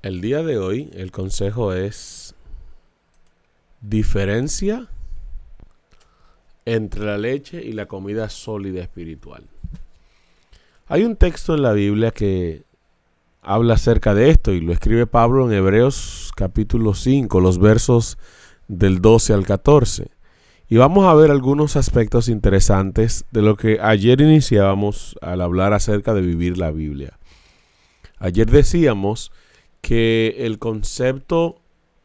El día de hoy el consejo es diferencia entre la leche y la comida sólida espiritual. Hay un texto en la Biblia que habla acerca de esto y lo escribe Pablo en Hebreos capítulo 5, los versos del 12 al 14. Y vamos a ver algunos aspectos interesantes de lo que ayer iniciábamos al hablar acerca de vivir la Biblia. Ayer decíamos que el concepto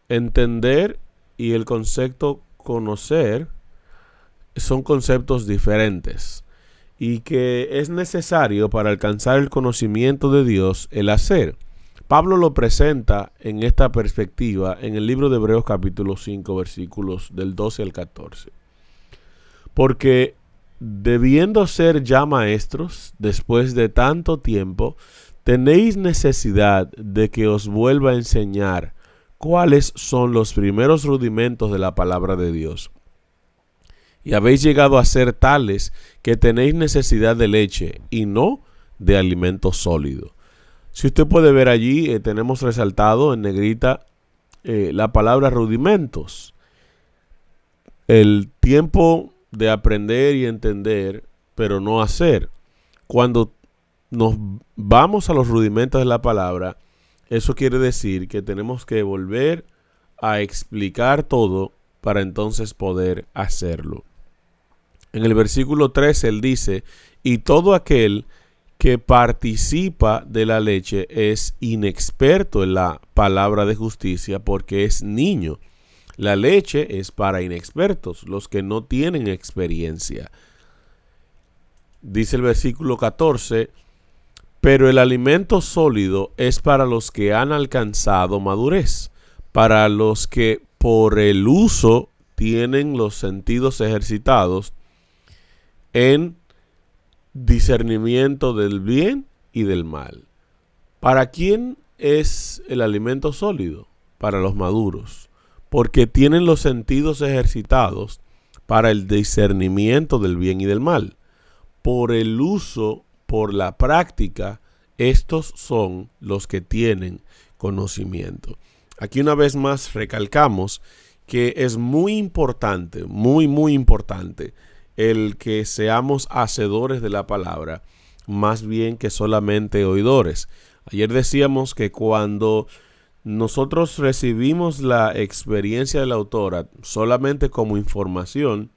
entender y el concepto conocer son conceptos diferentes y que es necesario para alcanzar el conocimiento de Dios el hacer. Pablo lo presenta en esta perspectiva en el libro de Hebreos capítulo 5 versículos del 12 al 14. Porque debiendo ser ya maestros después de tanto tiempo, tenéis necesidad de que os vuelva a enseñar cuáles son los primeros rudimentos de la palabra de Dios. Y habéis llegado a ser tales que tenéis necesidad de leche y no de alimento sólido. Si usted puede ver allí, tenemos resaltado en negrita la palabra rudimentos. El tiempo de aprender y entender, pero no hacer. Cuando nos vamos a los rudimentos de la palabra, eso quiere decir que tenemos que volver a explicar todo para entonces poder hacerlo. En el versículo 13 él dice, y todo aquel que participa de la leche es inexperto en la palabra de justicia porque es niño. La leche es para inexpertos, los que no tienen experiencia. Dice el versículo 14, pero el alimento sólido es para los que han alcanzado madurez, para los que por el uso tienen los sentidos ejercitados en discernimiento del bien y del mal. ¿Para quién es el alimento sólido? Para los maduros, porque tienen los sentidos ejercitados para el discernimiento del bien y del mal. Por el uso, por la práctica, estos son los que tienen conocimiento. Aquí una vez más recalcamos que es muy importante, muy importante, el que seamos hacedores de la palabra, más bien que solamente oidores. Ayer decíamos que cuando nosotros recibimos la experiencia de la autora solamente como información,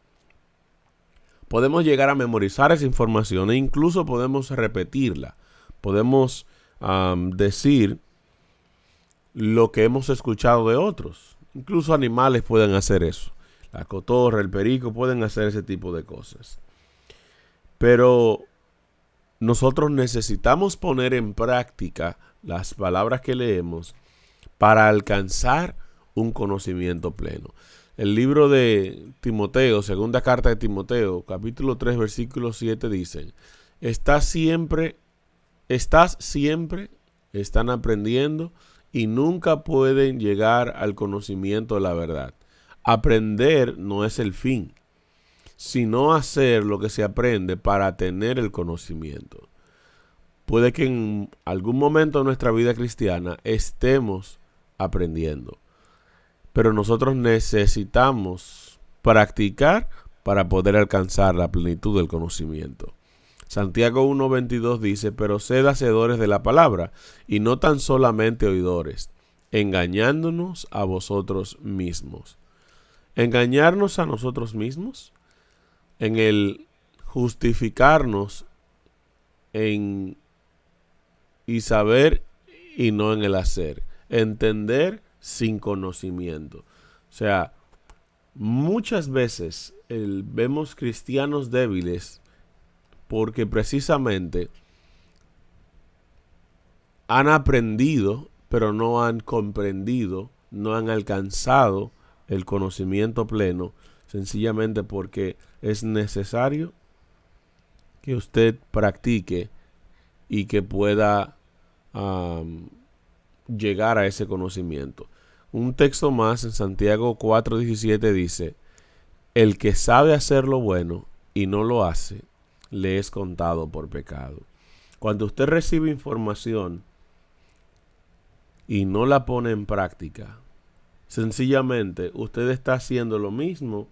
podemos llegar a memorizar esa información e incluso podemos repetirla. Podemos decir lo que hemos escuchado de otros. Incluso animales pueden hacer eso. La cotorra, el perico pueden hacer ese tipo de cosas. Pero nosotros necesitamos poner en práctica las palabras que leemos para alcanzar un conocimiento pleno. El libro de Timoteo, segunda carta de Timoteo, capítulo 3, versículo 7 dicen, están siempre, están aprendiendo y nunca pueden llegar al conocimiento de la verdad. Aprender no es el fin, sino hacer lo que se aprende para tener el conocimiento. Puede que en algún momento de nuestra vida cristiana estemos aprendiendo, pero nosotros necesitamos practicar para poder alcanzar la plenitud del conocimiento. Santiago 1:22 dice, pero sed hacedores de la palabra y no tan solamente oidores, engañándonos a vosotros mismos. Engañarnos a nosotros mismos en el justificarnos y saber y no en el hacer. Entender sin conocimiento. O sea, muchas veces vemos cristianos débiles porque precisamente han aprendido, pero no han comprendido, no han alcanzado el conocimiento pleno, sencillamente porque es necesario que usted practique y que pueda llegar a ese conocimiento. Un texto más en Santiago 4:17 dice, el que sabe hacer lo bueno y no lo hace, le es contado por pecado. Cuando usted recibe información y no la pone en práctica, sencillamente usted está haciendo lo mismo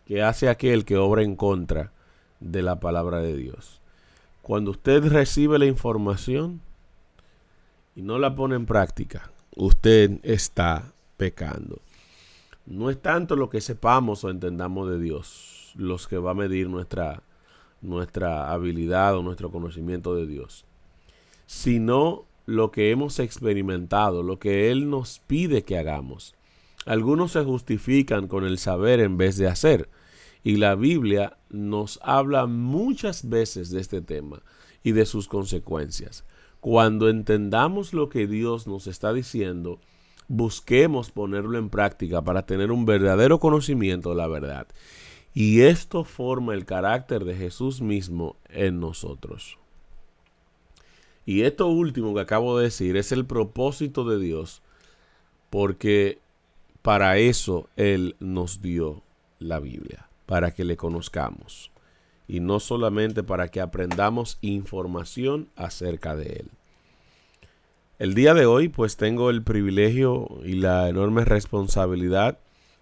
que hace aquel que obra en contra de la palabra de Dios. Cuando usted recibe la información y no la pone en práctica, usted está pecando. No es tanto lo que sepamos o entendamos de Dios los que va a medir nuestra habilidad o nuestro conocimiento de Dios, sino lo que hemos experimentado, lo que Él nos pide que hagamos. Algunos se justifican con el saber en vez de hacer. Y la Biblia nos habla muchas veces de este tema y de sus consecuencias. Cuando entendamos lo que Dios nos está diciendo, busquemos ponerlo en práctica para tener un verdadero conocimiento de la verdad. Y esto forma el carácter de Jesús mismo en nosotros. Y esto último que acabo de decir es el propósito de Dios, porque para eso Él nos dio la Biblia, para que le conozcamos y no solamente para que aprendamos información acerca de Él. El día de hoy pues tengo el privilegio y la enorme responsabilidad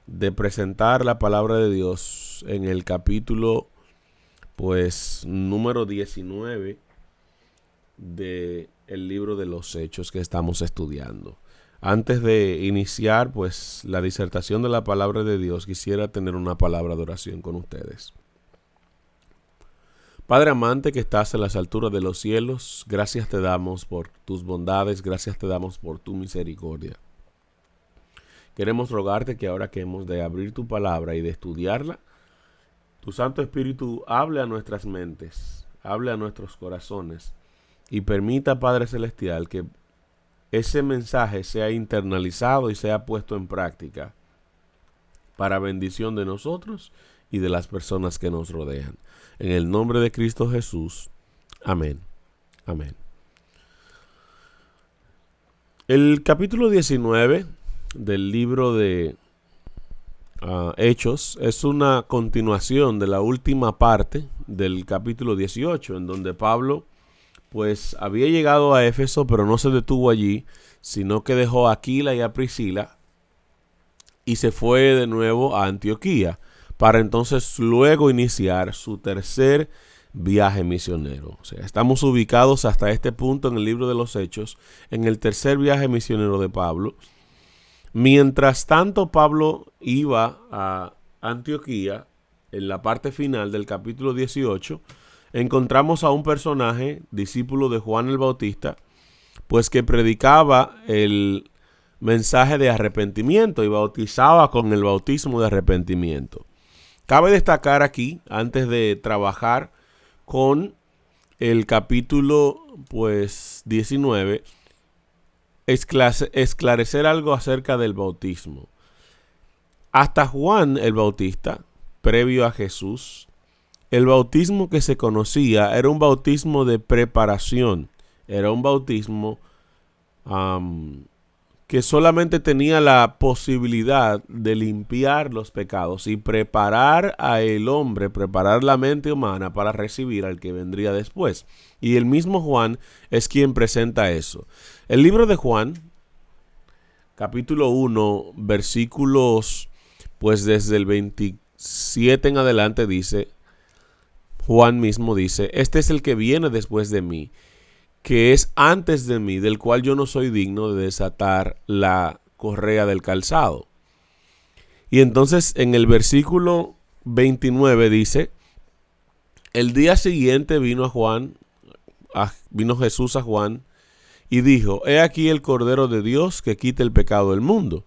de presentar la palabra de Dios en el capítulo pues número 19 del libro de los Hechos que estamos estudiando. Antes de iniciar pues la disertación de la palabra de Dios, quisiera tener una palabra de oración con ustedes. Padre amante que estás en las alturas de los cielos, gracias te damos por tus bondades, gracias te damos por tu misericordia. Queremos rogarte que ahora que hemos de abrir tu palabra y de estudiarla, tu Santo Espíritu hable a nuestras mentes, hable a nuestros corazones y permita, Padre Celestial, que ese mensaje sea internalizado y sea puesto en práctica para bendición de nosotros y de las personas que nos rodean. En el nombre de Cristo Jesús. Amén. Amén. El capítulo 19 del libro de Hechos es una continuación de la última parte del capítulo 18, en donde Pablo pues había llegado a Éfeso, pero no se detuvo allí, sino que dejó a Aquila y a Priscila y se fue de nuevo a Antioquía, para entonces luego iniciar su tercer viaje misionero. O sea, estamos ubicados hasta este punto en el libro de los Hechos, en el tercer viaje misionero de Pablo. Mientras tanto, Pablo iba a Antioquía, en la parte final del capítulo 18, encontramos a un personaje, discípulo de Juan el Bautista, pues que predicaba el mensaje de arrepentimiento y bautizaba con el bautismo de arrepentimiento. Cabe destacar aquí, antes de trabajar con el capítulo pues 19, esclarecer algo acerca del bautismo. Hasta Juan el Bautista, previo a Jesús, el bautismo que se conocía era un bautismo de preparación, era un bautismo que solamente tenía la posibilidad de limpiar los pecados y preparar a el hombre, preparar la mente humana para recibir al que vendría después. Y el mismo Juan es quien presenta eso. El libro de Juan, capítulo 1, versículos, pues desde el 27 en adelante dice, Juan mismo dice, este es el que viene después de mí, que es antes de mí, del cual yo no soy digno de desatar la correa del calzado. Y entonces en el versículo 29 dice, el día siguiente vino Jesús a Juan y dijo, he aquí el Cordero de Dios que quita el pecado del mundo.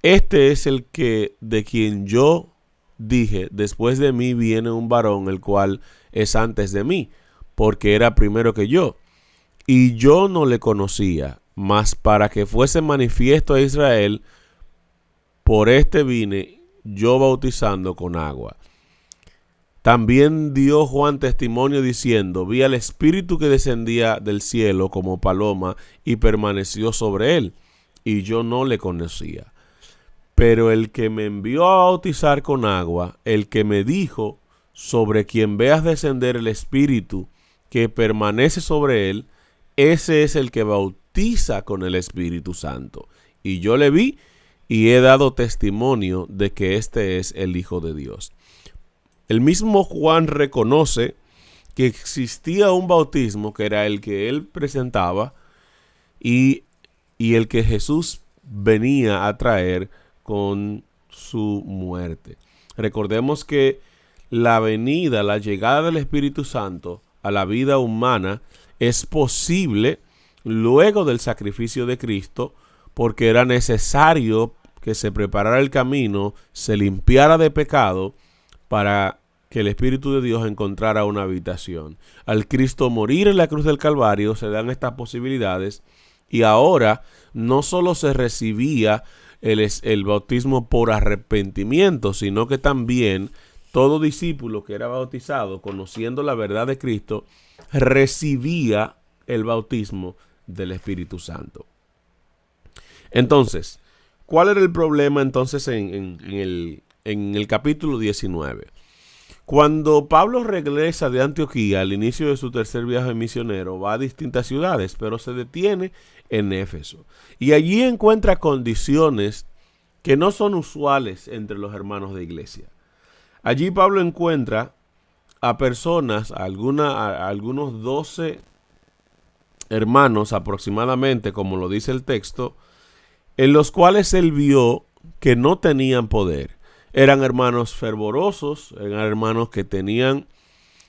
Este es el que de quien yo dije, después de mí viene un varón, el cual es antes de mí, porque era primero que yo. Y yo no le conocía, mas para que fuese manifiesto a Israel, por este vine yo bautizando con agua. También dio Juan testimonio diciendo, vi al Espíritu que descendía del cielo como paloma y permaneció sobre él, y yo no le conocía. Pero el que me envió a bautizar con agua, el que me dijo, sobre quien veas descender el Espíritu que permanece sobre él, ese es el que bautiza con el Espíritu Santo. Y yo le vi y he dado testimonio de que este es el Hijo de Dios. El mismo Juan reconoce que existía un bautismo que era el que él presentaba y el que Jesús venía a traer con su muerte. Recordemos que la venida, la llegada del Espíritu Santo a la vida humana es posible luego del sacrificio de Cristo, porque era necesario que se preparara el camino, se limpiara de pecado para que el Espíritu de Dios encontrara una habitación. Al Cristo morir en la cruz del Calvario se dan estas posibilidades y ahora no solo se recibía el bautismo por arrepentimiento, sino que también todo discípulo que era bautizado, conociendo la verdad de Cristo, recibía el bautismo del Espíritu Santo. Entonces, ¿cuál era el problema entonces en el capítulo 19? Cuando Pablo regresa de Antioquía al inicio de su tercer viaje misionero, va a distintas ciudades, pero se detiene en Éfeso. Y allí encuentra condiciones que no son usuales entre los hermanos de iglesia. Allí Pablo encuentra a personas, a algunos 12 hermanos aproximadamente, como lo dice el texto, en los cuales él vio que no tenían poder. Eran hermanos fervorosos, eran hermanos que tenían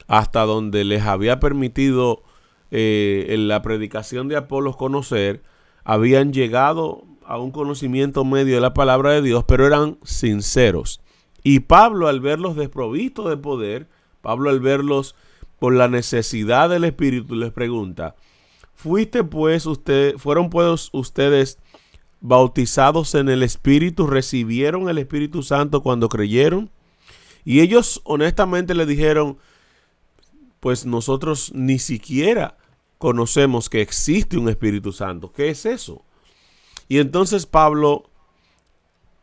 hasta donde les había permitido en la predicación de Apolos conocer, habían llegado a un conocimiento medio de la palabra de Dios, pero eran sinceros. Y Pablo, al verlos desprovistos de poder, Pablo al verlos por la necesidad del Espíritu, les pregunta: ¿fueron pues ustedes bautizados en el Espíritu, recibieron el Espíritu Santo cuando creyeron? Y ellos honestamente le dijeron: pues nosotros ni siquiera conocemos que existe un Espíritu Santo. ¿Qué es eso? Y entonces Pablo,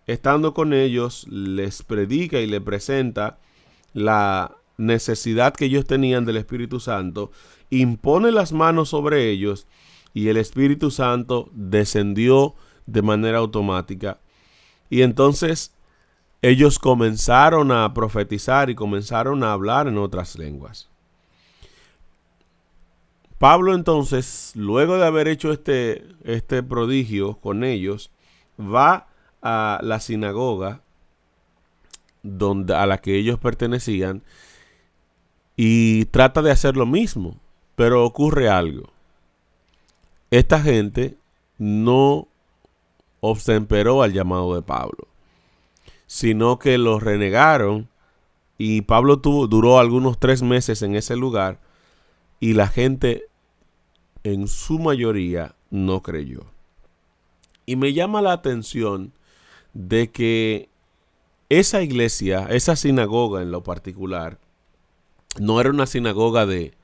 estando con ellos, les predica y les presenta la necesidad que ellos tenían del Espíritu Santo, impone las manos sobre ellos y el Espíritu Santo descendió de manera automática. Y entonces ellos comenzaron a profetizar y comenzaron a hablar en otras lenguas. Pablo entonces, luego de haber hecho este prodigio con ellos, va a la sinagoga a la que ellos pertenecían y trata de hacer lo mismo, pero ocurre algo. Esta gente no obtemperó al llamado de Pablo, sino que lo renegaron, y Pablo duró algunos 3 meses en ese lugar y la gente en su mayoría no creyó. Y me llama la atención de que esa iglesia, esa sinagoga en lo particular, no era una sinagoga de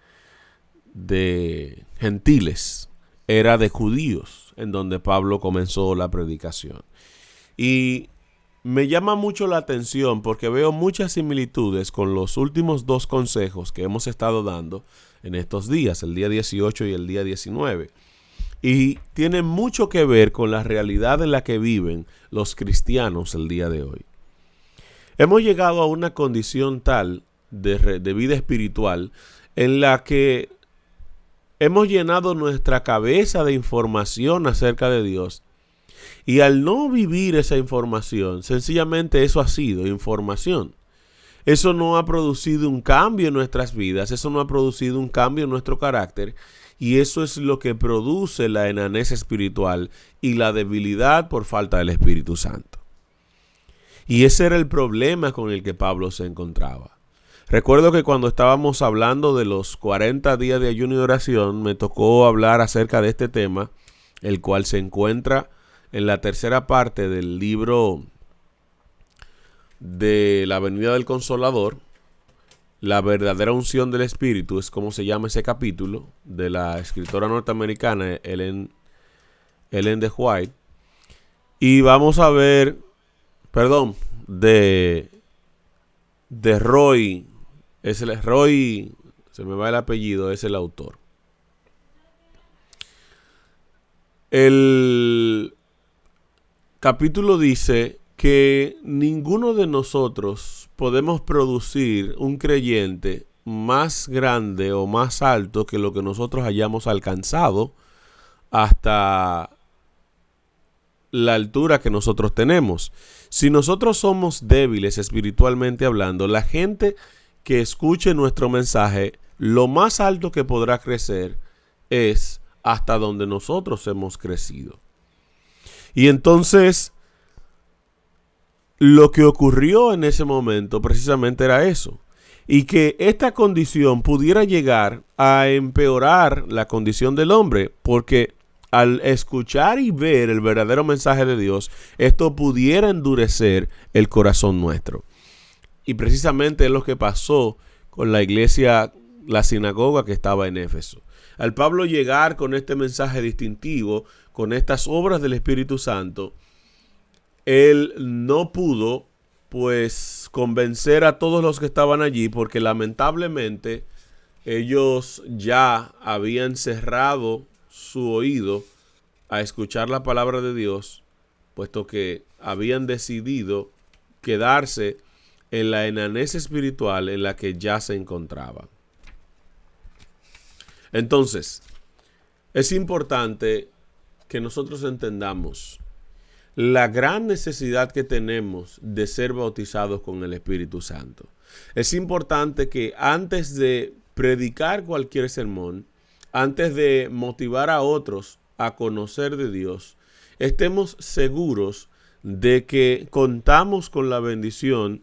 gentiles, era de judíos, en donde Pablo comenzó la predicación. Y me llama mucho la atención porque veo muchas similitudes con los últimos 2 consejos que hemos estado dando en estos días, el día 18 y el día 19. Y tiene mucho que ver con la realidad en la que viven los cristianos el día de hoy. Hemos llegado a una condición tal de vida espiritual en la que hemos llenado nuestra cabeza de información acerca de Dios. Y al no vivir esa información, sencillamente eso ha sido información. Eso no ha producido un cambio en nuestras vidas, eso no ha producido un cambio en nuestro carácter, y eso es lo que produce la enanez espiritual y la debilidad por falta del Espíritu Santo. Y ese era el problema con el que Pablo se encontraba. Recuerdo que cuando estábamos hablando de los 40 días de ayuno y oración, me tocó hablar acerca de este tema, el cual se encuentra en la tercera parte del libro de la venida del Consolador. La verdadera unción del Espíritu es como se llama ese capítulo, de la escritora norteamericana Ellen G. White. Y vamos a ver, de Roy, se me va el apellido, es el autor. El capítulo dice que ninguno de nosotros podemos producir un creyente más grande o más alto que lo que nosotros hayamos alcanzado hasta la altura que nosotros tenemos. Si nosotros somos débiles espiritualmente hablando, la gente que escuche nuestro mensaje, lo más alto que podrá crecer es hasta donde nosotros hemos crecido. Y entonces, lo que ocurrió en ese momento precisamente era eso. Y que esta condición pudiera llegar a empeorar la condición del hombre, porque al escuchar y ver el verdadero mensaje de Dios, esto pudiera endurecer el corazón nuestro. Y precisamente es lo que pasó con la iglesia, la sinagoga que estaba en Éfeso. Al Pablo llegar con este mensaje distintivo, con estas obras del Espíritu Santo, él no pudo, pues, convencer a todos los que estaban allí, porque lamentablemente ellos ya habían cerrado su oído a escuchar la palabra de Dios, puesto que habían decidido quedarse en la enanez espiritual en la que ya se encontraban. Entonces, es importante que nosotros entendamos la gran necesidad que tenemos de ser bautizados con el Espíritu Santo. Es importante que antes de predicar cualquier sermón, antes de motivar a otros a conocer de Dios, estemos seguros de que contamos con la bendición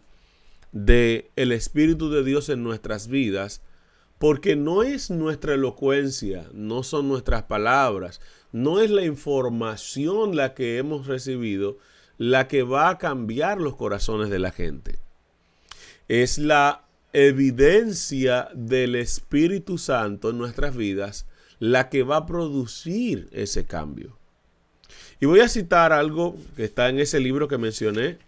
del Espíritu de Dios en nuestras vidas, porque no es nuestra elocuencia, no son nuestras palabras, no es la información la que hemos recibido la que va a cambiar los corazones de la gente. Es la evidencia del Espíritu Santo en nuestras vidas la que va a producir ese cambio. Y voy a citar algo que está en ese libro que mencioné.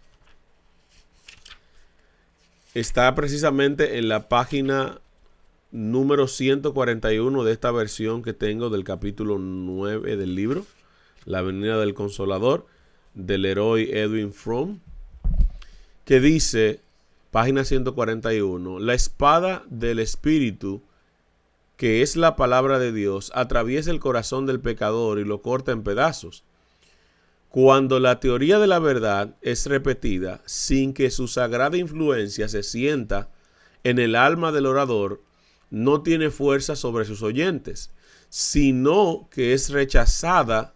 Está precisamente en la página número 141 de esta versión que tengo del capítulo 9 del libro, La venida del Consolador, del Leroy Edwin Fromm, que dice, página 141, la espada del Espíritu, que es la palabra de Dios, atraviesa el corazón del pecador y lo corta en pedazos. Cuando la teoría de la verdad es repetida sin que su sagrada influencia se sienta en el alma del orador, no tiene fuerza sobre sus oyentes, sino que es rechazada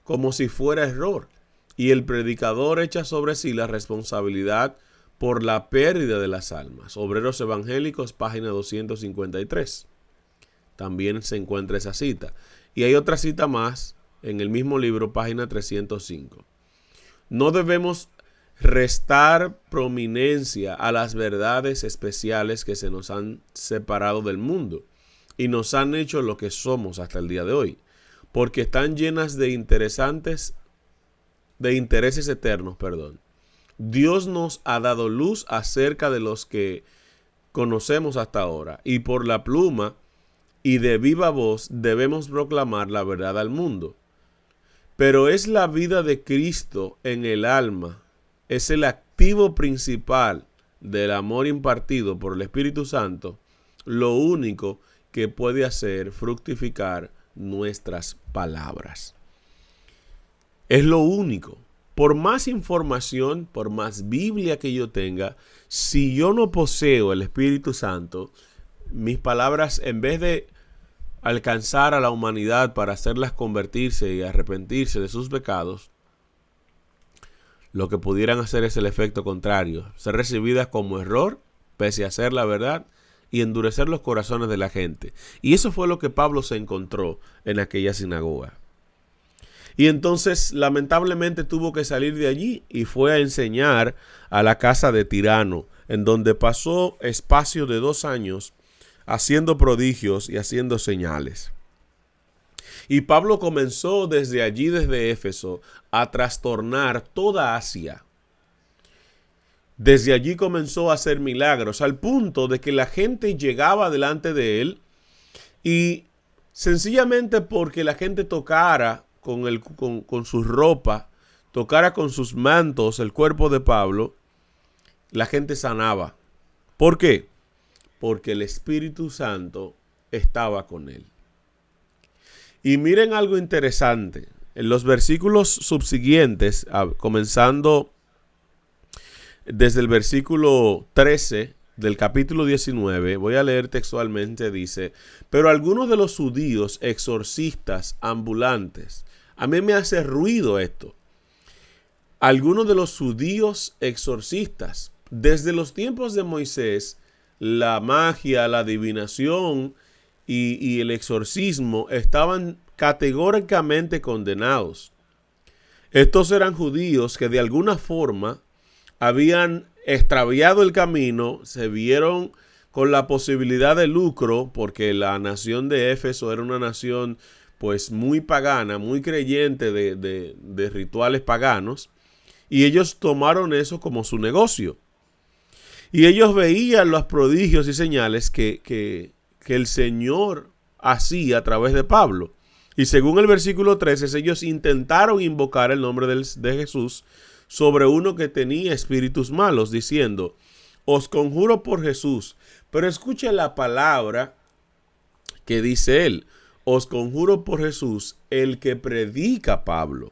como si fuera error, y el predicador echa sobre sí la responsabilidad por la pérdida de las almas. Obreros Evangélicos, página 253. También se encuentra esa cita. Y hay otra cita más en el mismo libro, página 305. No debemos restar prominencia a las verdades especiales que se nos han separado del mundo y nos han hecho lo que somos hasta el día de hoy, porque están llenas de intereses eternos, Dios nos ha dado luz acerca de los que conocemos hasta ahora, y por la pluma y de viva voz debemos proclamar la verdad al mundo. Pero es la vida de Cristo en el alma, es el activo principal del amor impartido por el Espíritu Santo, lo único que puede hacer fructificar nuestras palabras. Es lo único. Por más información, por más Biblia que yo tenga, si yo no poseo el Espíritu Santo, mis palabras, en vez de alcanzar a la humanidad para hacerlas convertirse y arrepentirse de sus pecados, lo que pudieran hacer es el efecto contrario, ser recibidas como error, pese a ser la verdad, y endurecer los corazones de la gente. Y eso fue lo que Pablo se encontró en aquella sinagoga. Y entonces, lamentablemente, tuvo que salir de allí y fue a enseñar a la casa de Tirano, en donde pasó espacio de 2 años haciendo prodigios y haciendo señales. Y Pablo comenzó desde allí, desde Éfeso, a trastornar toda Asia. Desde allí comenzó a hacer milagros, al punto de que la gente llegaba delante de él y sencillamente porque la gente tocara con su ropa, tocara con sus mantos el cuerpo de Pablo, la gente sanaba. ¿Por qué? Porque el Espíritu Santo estaba con él. Y miren algo interesante. En los versículos subsiguientes, comenzando desde el versículo 13 del capítulo 19, voy a leer textualmente, dice: pero algunos de los judíos exorcistas ambulantes, a mí me hace ruido esto, algunos de los judíos exorcistas, desde los tiempos de Moisés, la magia, la adivinación y el exorcismo estaban categóricamente condenados. Estos eran judíos que de alguna forma habían extraviado el camino, se vieron con la posibilidad de lucro, porque la nación de Éfeso era una nación pues muy pagana, muy creyente de rituales paganos, y ellos tomaron eso como su negocio. Y ellos veían los prodigios y señales que el Señor hacía a través de Pablo. Y según el versículo 13, ellos intentaron invocar el nombre de Jesús sobre uno que tenía espíritus malos, diciendo: os conjuro por Jesús. Pero escuche la palabra que dice él: os conjuro por Jesús, el que predica Pablo.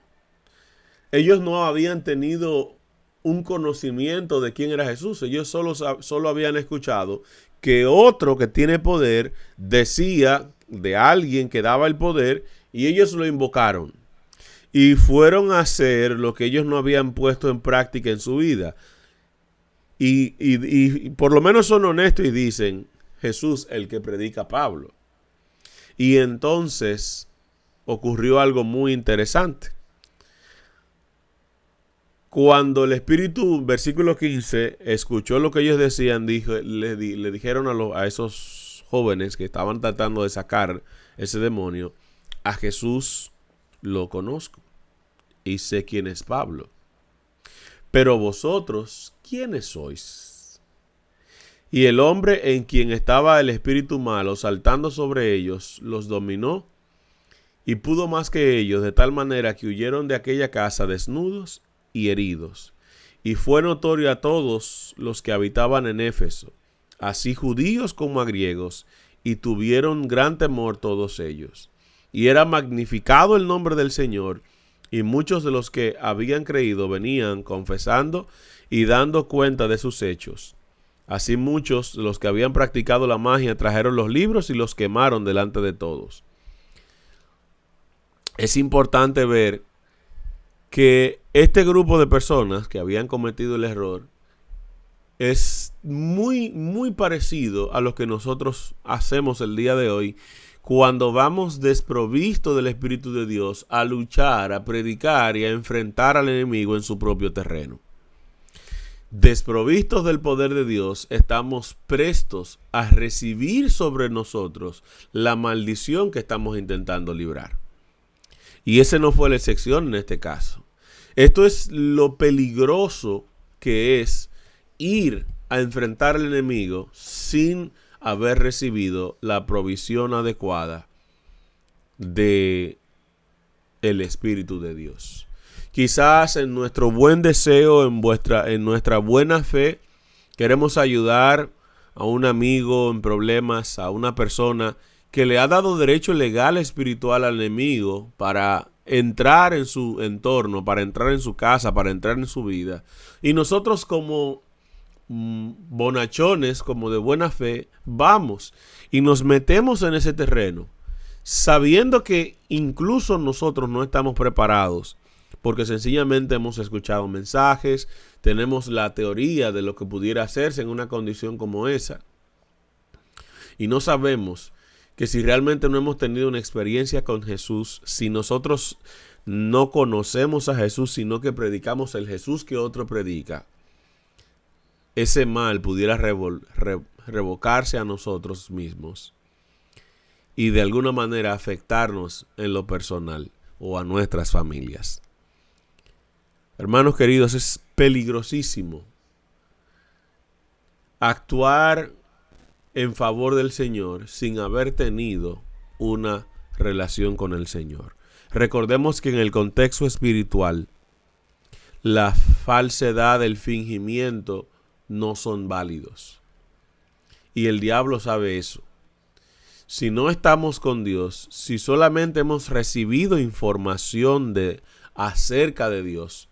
Ellos no habían tenido un conocimiento de quién era Jesús. Ellos solo habían escuchado que otro que tiene poder decía de alguien que daba el poder, y ellos lo invocaron. Y fueron a hacer lo que ellos no habían puesto en práctica en su vida. Y por lo menos son honestos y dicen: Jesús, el que predica Pablo. Y entonces ocurrió algo muy interesante. Cuando el Espíritu, versículo 15, escuchó lo que ellos decían, le dijeron a esos jóvenes que estaban tratando de sacar ese demonio: a Jesús lo conozco y sé quién es Pablo. Pero vosotros, ¿quiénes sois? Y el hombre en quien estaba el espíritu malo, saltando sobre ellos, los dominó y pudo más que ellos, de tal manera que huyeron de aquella casa desnudos y heridos. Y fue notorio a todos los que habitaban en Éfeso, así judíos como a griegos, y tuvieron gran temor todos ellos. Y era magnificado el nombre del Señor, y muchos de los que habían creído venían confesando y dando cuenta de sus hechos. Así muchos de los que habían practicado la magia trajeron los libros y los quemaron delante de todos. Es importante ver que este grupo de personas que habían cometido el error es muy, muy parecido a lo que nosotros hacemos el día de hoy cuando vamos desprovistos del Espíritu de Dios a luchar, a predicar y a enfrentar al enemigo en su propio terreno. Desprovistos del poder de Dios, estamos prestos a recibir sobre nosotros la maldición que estamos intentando librar. Y esa no fue la excepción en este caso. Esto es lo peligroso que es ir a enfrentar al enemigo sin haber recibido la provisión adecuada de el Espíritu de Dios. Quizás en nuestro buen deseo, en nuestra buena fe, queremos ayudar a un amigo en problemas, a una persona que le ha dado derecho legal espiritual al enemigo para entrar en su entorno, para entrar en su casa, para entrar en su vida. Y nosotros como bonachones, como de buena fe, vamos y nos metemos en ese terreno, sabiendo que incluso nosotros no estamos preparados, porque sencillamente hemos escuchado mensajes, tenemos la teoría de lo que pudiera hacerse en una condición como esa, y no sabemos que si realmente no hemos tenido una experiencia con Jesús, si nosotros no conocemos a Jesús, sino que predicamos el Jesús que otro predica, ese mal pudiera revocarse a nosotros mismos y de alguna manera afectarnos en lo personal o a nuestras familias. Hermanos queridos, es peligrosísimo actuar en favor del Señor sin haber tenido una relación con el Señor. Recordemos que en el contexto espiritual, la falsedad, el fingimiento no son válidos. Y el diablo sabe eso. Si no estamos con Dios, si solamente hemos recibido información acerca de Dios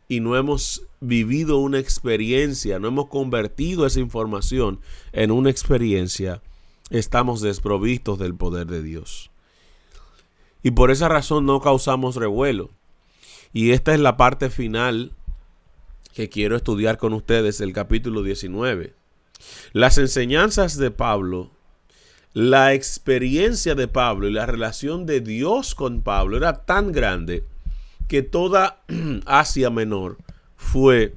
y no hemos vivido una experiencia, no hemos convertido esa información en una experiencia, estamos desprovistos del poder de Dios. Y por esa razón no causamos revuelo. Y esta es la parte final que quiero estudiar con ustedes, el capítulo 19. Las enseñanzas de Pablo, la experiencia de Pablo y la relación de Dios con Pablo era tan grande que toda Asia Menor fue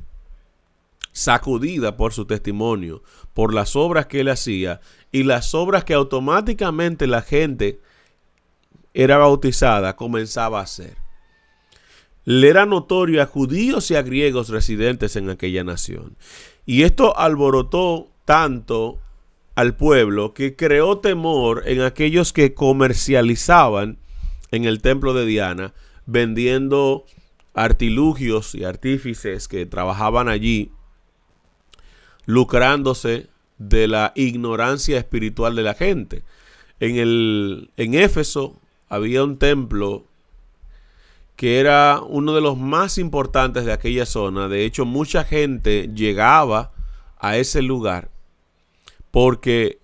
sacudida por su testimonio, por las obras que él hacía y las obras que automáticamente la gente era bautizada comenzaba a hacer. Le era notorio a judíos y a griegos residentes en aquella nación. Y esto alborotó tanto al pueblo que creó temor en aquellos que comercializaban en el templo de Diana, vendiendo artilugios y artífices que trabajaban allí, lucrándose de la ignorancia espiritual de la gente. En Éfeso había un templo que era uno de los más importantes de aquella zona. De hecho, mucha gente llegaba a ese lugar porque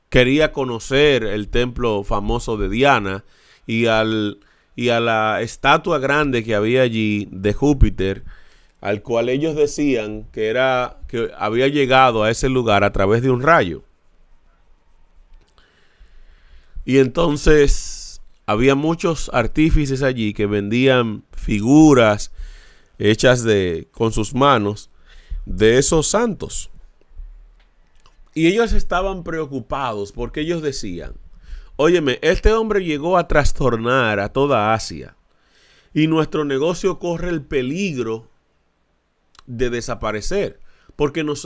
quería conocer el templo famoso de Diana y a la estatua grande que había allí de Júpiter, al cual ellos decían que había llegado a ese lugar a través de un rayo. Y entonces había muchos artífices allí que vendían figuras hechas con sus manos de esos santos. Y ellos estaban preocupados porque ellos decían: óyeme, este hombre llegó a trastornar a toda Asia y nuestro negocio corre el peligro de desaparecer.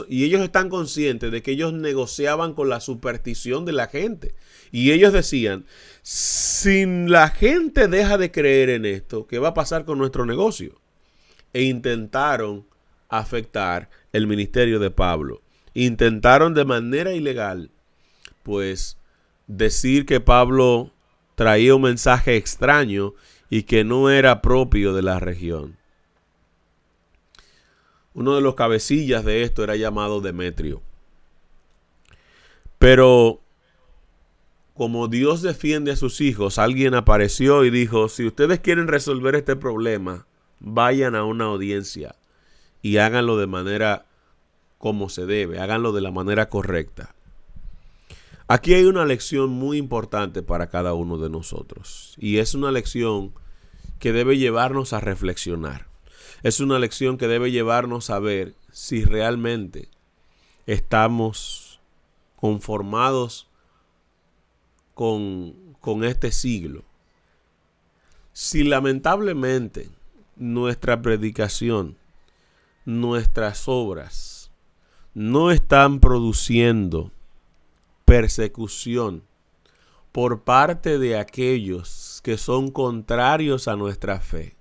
Y ellos están conscientes de que ellos negociaban con la superstición de la gente. Y ellos decían: si la gente deja de creer en esto, ¿qué va a pasar con nuestro negocio? E intentaron afectar el ministerio de Pablo. Intentaron de manera ilegal, pues, decir que Pablo traía un mensaje extraño y que no era propio de la región. Uno de los cabecillas de esto era llamado Demetrio. Pero como Dios defiende a sus hijos, alguien apareció y dijo: si ustedes quieren resolver este problema, vayan a una audiencia y háganlo de manera como se debe, háganlo de la manera correcta. Aquí hay una lección muy importante para cada uno de nosotros, y es una lección que debe llevarnos a reflexionar. Es una lección que debe llevarnos a ver si realmente estamos conformados con este siglo. Si lamentablemente nuestra predicación, nuestras obras no están produciendo persecución por parte de aquellos que son contrarios a nuestra fe,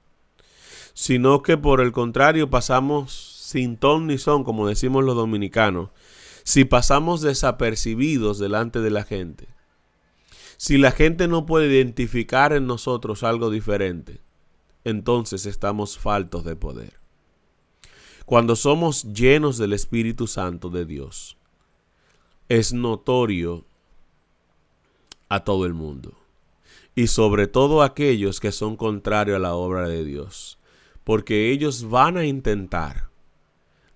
sino que por el contrario pasamos sin ton ni son, como decimos los dominicanos, si pasamos desapercibidos delante de la gente, si la gente no puede identificar en nosotros algo diferente, entonces estamos faltos de poder. Cuando somos llenos del Espíritu Santo de Dios, es notorio a todo el mundo, y sobre todo a aquellos que son contrarios a la obra de Dios, porque ellos van a intentar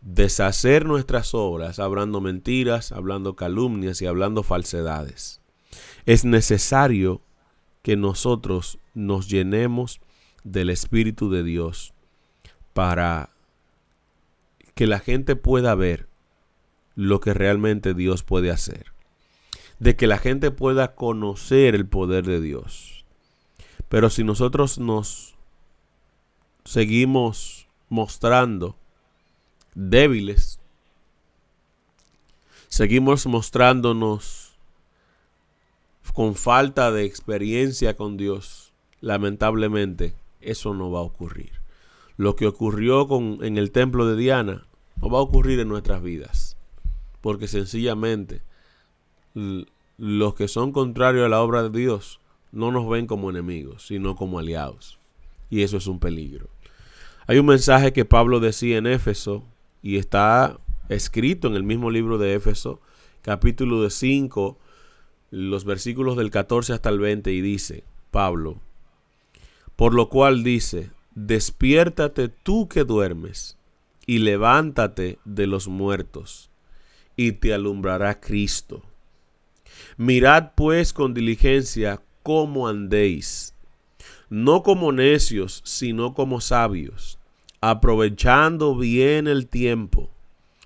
deshacer nuestras obras hablando mentiras, hablando calumnias y hablando falsedades. Es necesario que nosotros nos llenemos del Espíritu de Dios para que la gente pueda ver lo que realmente Dios puede hacer, de que la gente pueda conocer el poder de Dios. Pero si nosotros nos seguimos mostrando débiles, seguimos mostrándonos con falta de experiencia con Dios, lamentablemente, eso no va a ocurrir. Lo que ocurrió en el templo de Diana no va a ocurrir en nuestras vidas, porque sencillamente los que son contrarios a la obra de Dios no nos ven como enemigos, sino como aliados. Y eso es un peligro. Hay un mensaje que Pablo decía en Éfeso y está escrito en el mismo libro de Éfeso, capítulo 5, los versículos del 14 hasta el 20, y dice Pablo: por lo cual dice, despiértate tú que duermes, y levántate de los muertos, y te alumbrará Cristo. Mirad pues con diligencia cómo andéis, no como necios, sino como sabios, aprovechando bien el tiempo,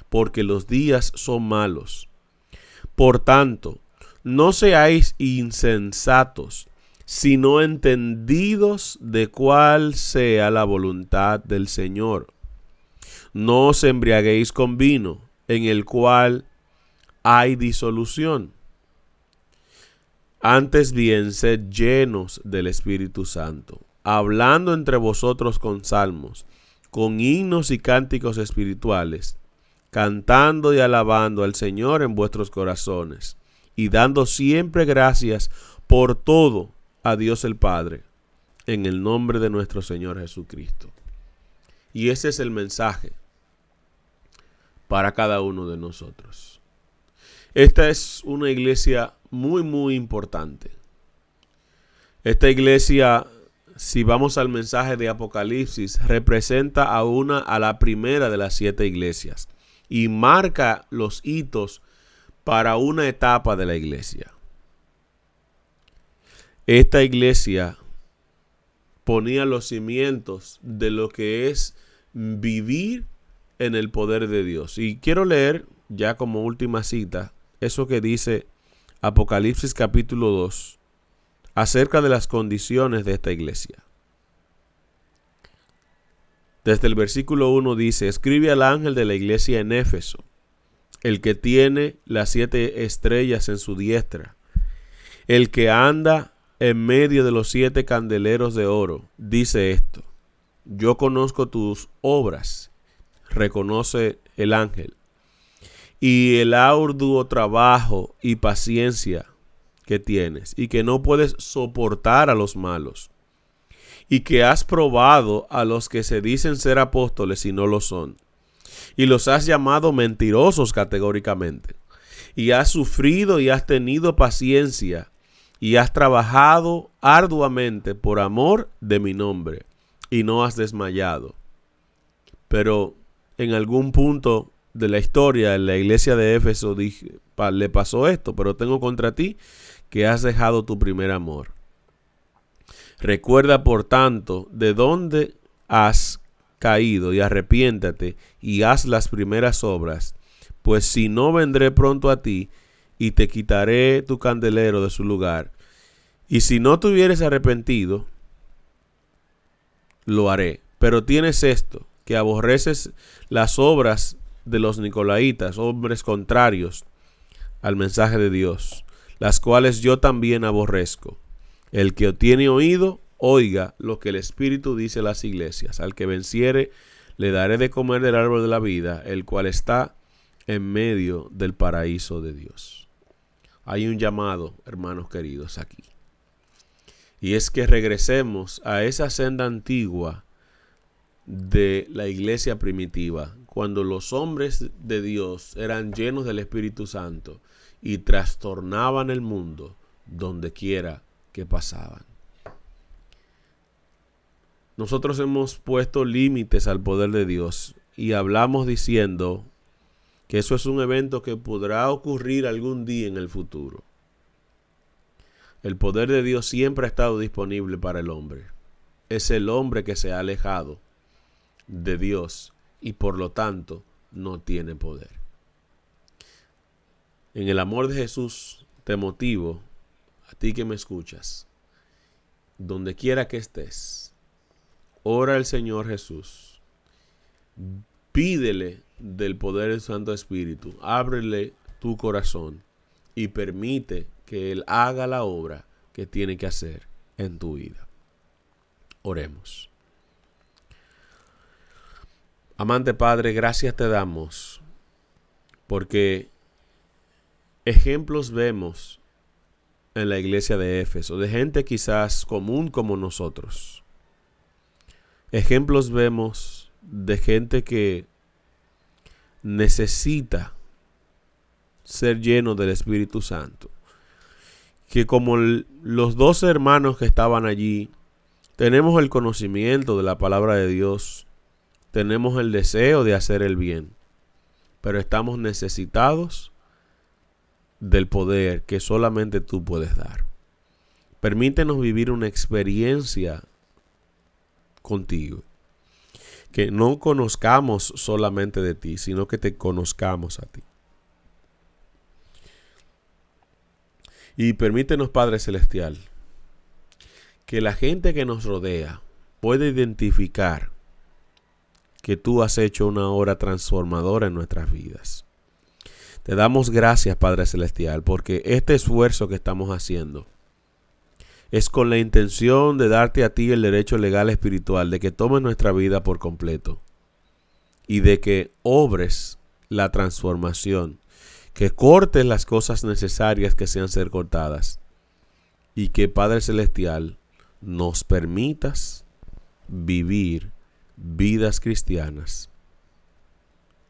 porque los días son malos. Por tanto, no seáis insensatos, sino entendidos de cuál sea la voluntad del Señor. No os embriaguéis con vino, en el cual hay disolución. Antes bien, sed llenos del Espíritu Santo, hablando entre vosotros con salmos, con himnos y cánticos espirituales, cantando y alabando al Señor en vuestros corazones, y dando siempre gracias por todo a Dios el Padre, en el nombre de nuestro Señor Jesucristo. Y ese es el mensaje para cada uno de nosotros. Esta es una iglesia muy importante. Esta iglesia, si vamos al mensaje de Apocalipsis, representa a la primera de las 7 iglesias y marca los hitos para una etapa de la iglesia. Esta iglesia ponía los cimientos de lo que es vivir en el poder de Dios. Y quiero leer, ya como última cita, eso que dice Apocalipsis capítulo 2 acerca de las condiciones de esta iglesia. Desde el versículo 1 dice: escribe al ángel de la iglesia en Éfeso, el que tiene las 7 estrellas en su diestra, el que anda en medio de los 7 candeleros de oro, dice esto: yo conozco tus obras, reconoce el ángel, y el arduo trabajo y paciencia que tienes, y que no puedes soportar a los malos, y que has probado a los que se dicen ser apóstoles y no lo son, y los has llamado mentirosos categóricamente, y has sufrido y has tenido paciencia, y has trabajado arduamente por amor de mi nombre, y no has desmayado. Pero en algún punto de la historia, en la iglesia de Éfeso le pasó esto: pero tengo contra ti que has dejado tu primer amor. Recuerda, por tanto, de dónde has caído, y arrepiéntate y haz las primeras obras, pues si no, vendré pronto a ti y te quitaré tu candelero de su lugar. Y si no te hubieres arrepentido, lo haré. Pero tienes esto, que aborreces las obras de los nicolaítas, hombres contrarios al mensaje de Dios, las cuales yo también aborrezco. El que tiene oído, oiga lo que el Espíritu dice a las iglesias. Al que venciere, le daré de comer del árbol de la vida, el cual está en medio del paraíso de Dios. Hay un llamado, hermanos queridos, aquí. Y es que regresemos a esa senda antigua de la iglesia primitiva, cuando los hombres de Dios eran llenos del Espíritu Santo y trastornaban el mundo donde quiera que pasaban. Nosotros hemos puesto límites al poder de Dios y hablamos diciendo que eso es un evento que podrá ocurrir algún día en el futuro. El poder de Dios siempre ha estado disponible para el hombre. Es el hombre que se ha alejado de Dios y por lo tanto no tiene poder. En el amor de Jesús te motivo, a ti que me escuchas, donde quiera que estés, ora al Señor Jesús, pídele del poder del Santo Espíritu, ábrele tu corazón y permite que Él haga la obra que tiene que hacer en tu vida. Oremos. Amante Padre, gracias te damos porque ejemplos vemos en la iglesia de Éfeso, de gente quizás común como nosotros. Ejemplos vemos de gente que necesita ser lleno del Espíritu Santo. Que como los 12 hermanos que estaban allí, tenemos el conocimiento de la palabra de Dios, tenemos el deseo de hacer el bien, pero estamos necesitados del poder que solamente tú puedes dar. Permítenos vivir una experiencia contigo, que no conozcamos solamente de ti, sino que te conozcamos a ti. Y permítenos, Padre Celestial, que la gente que nos rodea pueda identificar que tú has hecho una obra transformadora en nuestras vidas. Te damos gracias, Padre Celestial, porque este esfuerzo que estamos haciendo es con la intención de darte a ti el derecho legal espiritual de que tomes nuestra vida por completo y de que obres la transformación, que cortes las cosas necesarias que sean ser cortadas y que, Padre Celestial, nos permitas vivir vidas cristianas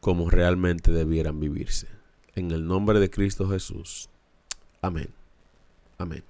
como realmente debieran vivirse. En el nombre de Cristo Jesús. Amén. Amén.